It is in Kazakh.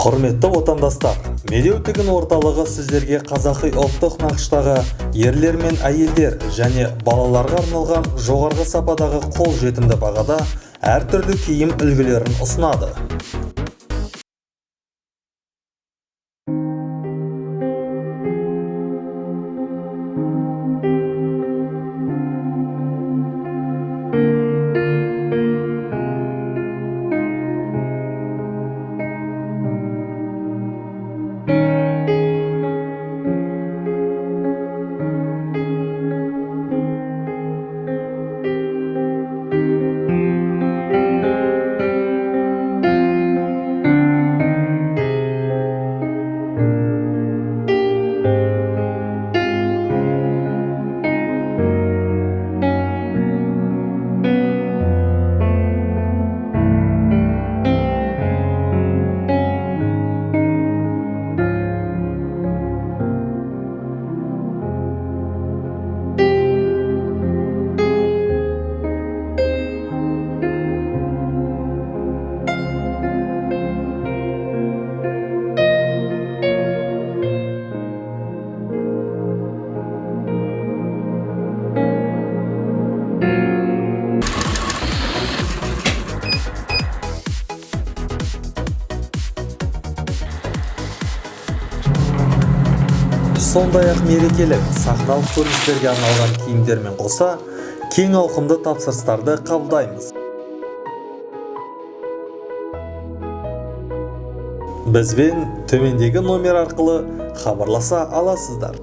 Құрметті отандастар, медеу тігін орталығы сіздерге қазақы ұлттық нақыштағы ерлер мен әйелдер және балаларға арналған жоғарғы сападағы қолжетімді бағада әртүрлі киім үлгілерін ұсынады. Сондай-ақ мерекелік сахналық көріністерге арналған киімдермен қоса кең ауқымды тапсырыстарды қабылдаймыз. Бізбен төмендегі номер арқылы хабарласа аласыздар.